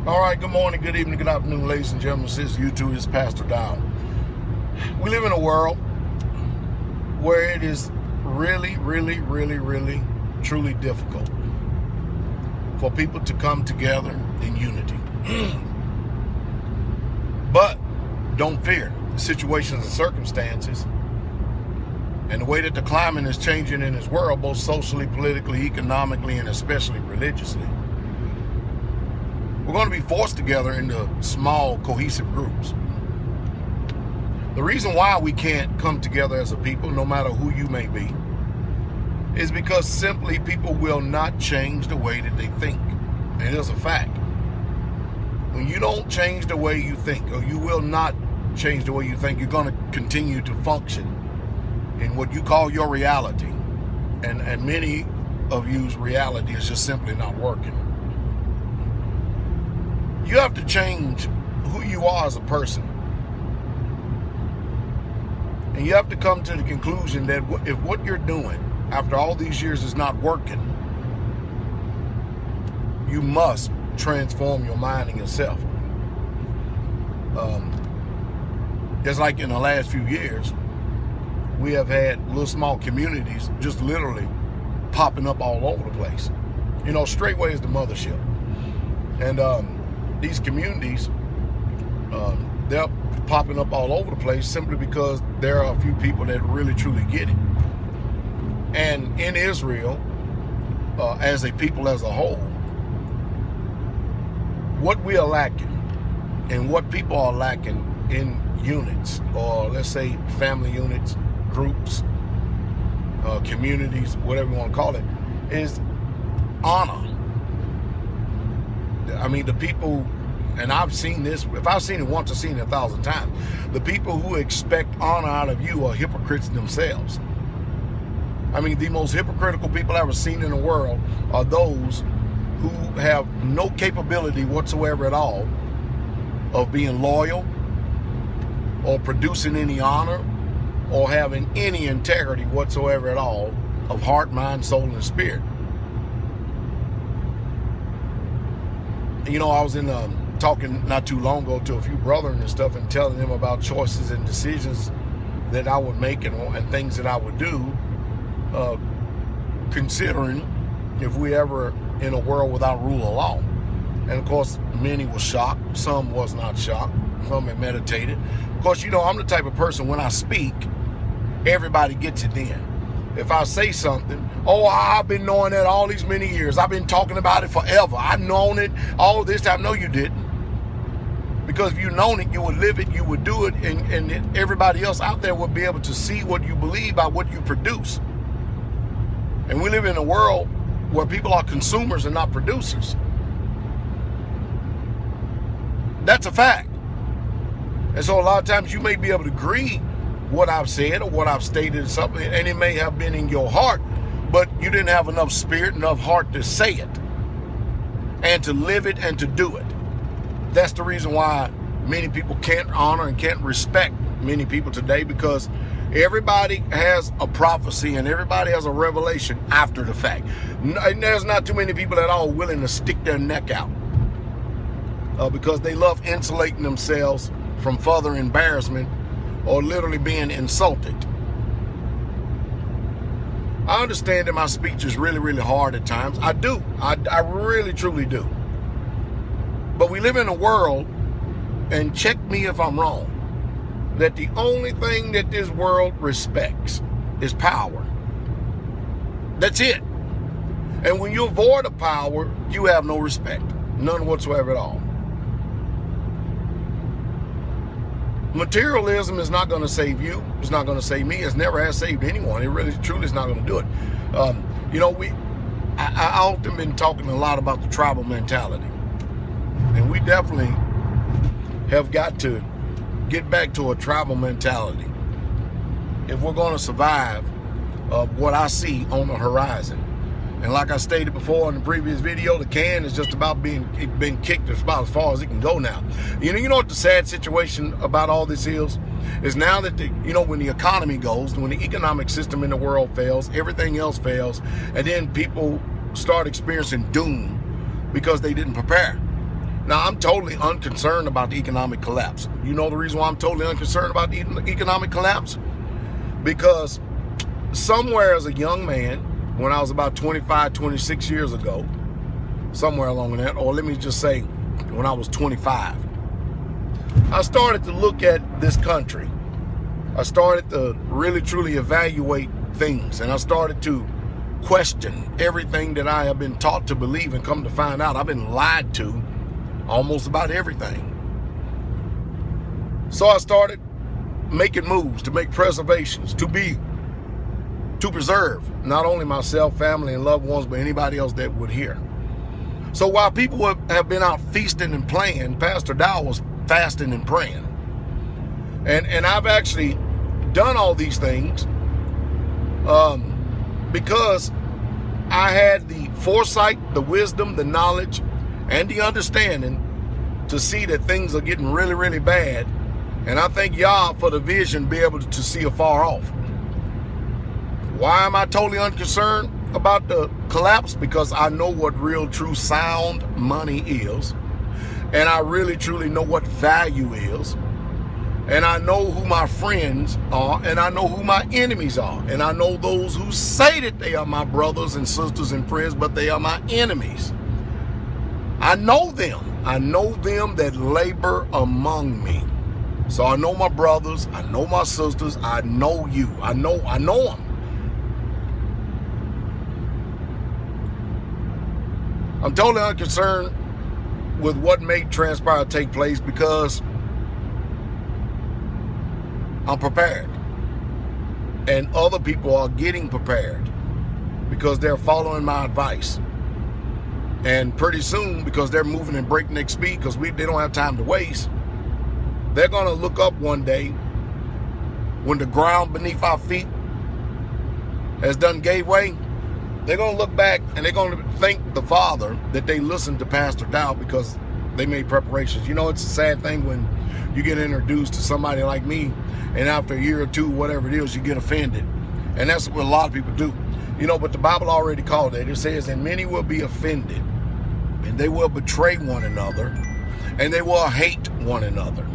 All right, good morning, good evening, good afternoon, ladies and gentlemen. Since YouTube is Pastor Dow. We live in a world where it is really, truly difficult for people to come together in unity. But don't fear situations and circumstances and the way that the climate is changing in this world, both socially, politically, economically, and especially religiously. We're going to be forced together into small, cohesive groups. The reason why we can't come together as a people, no matter who you may be, is because simply people will not change the way that they think. It is a fact. When you don't change the way you think, or you will not change the way you think, you're going to continue to function in what you call your reality. And many of you's reality is just simply not working. You have to change who you are as a person. And you have to come to the conclusion that if what you're doing after all these years is not working, you must transform your mind and yourself. Just like in the last few years, we have had little small communities just literally popping up all over the place. You know, Straightway is the mothership. And these communities, they're popping up all over the place simply because there are a few people that really truly get it. And in Israel, as a people as a whole, what we are lacking and what people are lacking in units, or let's say family units, groups, communities, whatever you want to call it, is honor. I mean, the people, and I've seen this, if I've seen it once, I've seen it 1,000 times. The people who expect honor out of you are hypocrites themselves. I mean, the most hypocritical people I've ever seen in the world are those who have no capability whatsoever at all of being loyal or producing any honor or having any integrity whatsoever at all of heart, mind, soul, and spirit. You know, I was talking not too long ago to a few brethren and stuff and telling them about choices and decisions that I would make and things that I would do, considering if we ever in a world without rule of law. And of course, many were shocked. Some was not shocked. Some had meditated. Of course, you know, I'm the type of person, when I speak, everybody gets it then. If I say something, oh, I've been knowing that all these many years. I've been talking about it forever. I've known it all this time. No, you didn't. Because if you'd known it, you would live it, you would do it, and everybody else out there would be able to see what you believe by what you produce. And we live in a world where people are consumers and not producers. That's a fact. And so a lot of times you may be able to agree what I've said or what I've stated or something, and it may have been in your heart, but you didn't have enough spirit, enough heart to say it and to live it and to do it. That's the reason why many people can't honor and can't respect many people today, because everybody has a prophecy and everybody has a revelation after the fact. And there's not too many people at all willing to stick their neck out because they love insulating themselves from further embarrassment or literally being insulted. I understand that my speech is really hard at times. I do. I really, truly do. But we live in a world, and check me if I'm wrong, that the only thing that this world respects is power. That's it. And when you avoid the power, you have no respect. None whatsoever at all. Materialism is not going to save you. It's not going to save me. It's never has saved anyone. It really, truly is not going to do it. You know, I often been talking a lot about the tribal mentality. And we definitely have got to get back to a tribal mentality if we're going to survive what I see on the horizon. And like I stated before in the previous video, the can is just about being kicked about as far as it can go now. You know what the sad situation about all this is now that when the economy goes, when the economic system in the world fails, everything else fails, and then people start experiencing doom because they didn't prepare. Now, I'm totally unconcerned about the economic collapse. You know the reason why I'm totally unconcerned about the economic collapse? Because somewhere as a young man, when I was about 25, 26 years ago, somewhere along that, or let me just say when I was 25, I started to look at this country. I started to really truly evaluate things, and I started to question everything that I have been taught to believe, and come to find out I've been lied to almost about everything. So I started making moves to make preservations, to preserve not only myself, family, and loved ones, but anybody else that would hear. So while people have been out feasting and playing, Pastor Dow was fasting and praying. And I've actually done all these things because I had the foresight, the wisdom, the knowledge, and the understanding to see that things are getting really, really bad. And I thank Yah for the vision, be able to see afar off. Why am I totally unconcerned about the collapse? Because I know what real, true, sound money is. And I really, truly know what value is. And I know who my friends are, and I know who my enemies are. And I know those who say that they are my brothers and sisters and friends, but they are my enemies. I know them. I know them that labor among me. So I know my brothers, I know my sisters, I know you. I know them. I'm totally unconcerned with what may transpire take place because I'm prepared. And other people are getting prepared because they're following my advice. And pretty soon, because they're moving in breakneck speed, because they don't have time to waste, they're going to look up one day when the ground beneath our feet has done gave way. They're going to look back and they're going to thank the Father that they listened to Pastor Dow because they made preparations. You know, it's a sad thing when you get introduced to somebody like me, and after a year or two, whatever it is, you get offended. And that's what a lot of people do. You know, but the Bible already called it. It says, and many will be offended, and they will betray one another, and they will hate one another.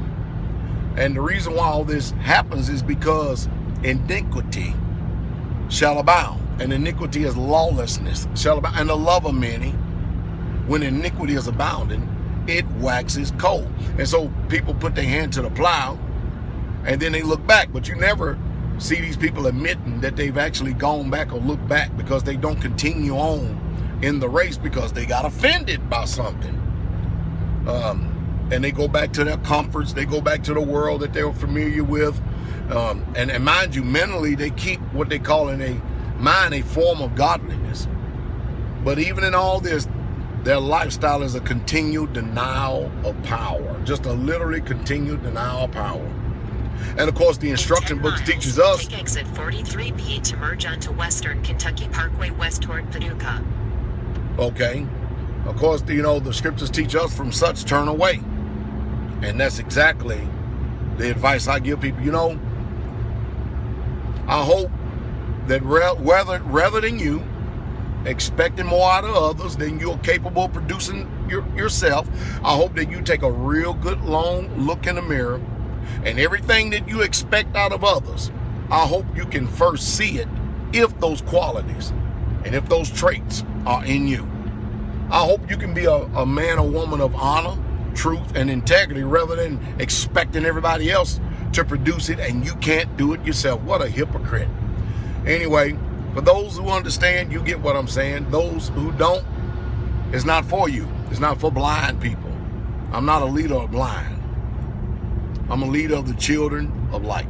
And the reason why all this happens is because iniquity shall abound. And iniquity is lawlessness shall abound. And the love of many, when iniquity is abounding, it waxes cold. And so people put their hand to the plow and then they look back. But you never see these people admitting that they've actually gone back or looked back, because they don't continue on in the race because they got offended by something. And they go back to their comforts. They go back to the world that they were familiar with. And mind you, mentally, they keep what they call in a mind a form of godliness. But even in all this, their lifestyle is a continued denial of power. Just a literally continued denial of power. And of course, the instruction books teaches us. Take exit 43B to merge onto Western Kentucky Parkway west toward Paducah. Okay. Of course, you know, the scriptures teach us from such turn away. And that's exactly the advice I give people. You know, I hope that rather than you expecting more out of others than you're capable of producing yourself, I hope that you take a real good long look in the mirror, and everything that you expect out of others, I hope you can first see it if those qualities and if those traits are in you. I hope you can be a man or woman of honor, truth, and integrity rather than expecting everybody else to produce it and you can't do it yourself. What a hypocrite. Anyway, for those who understand, you get what I'm saying. Those who don't, it's not for you. It's not for blind people. I'm not a leader of blind. I'm a leader of the children of light.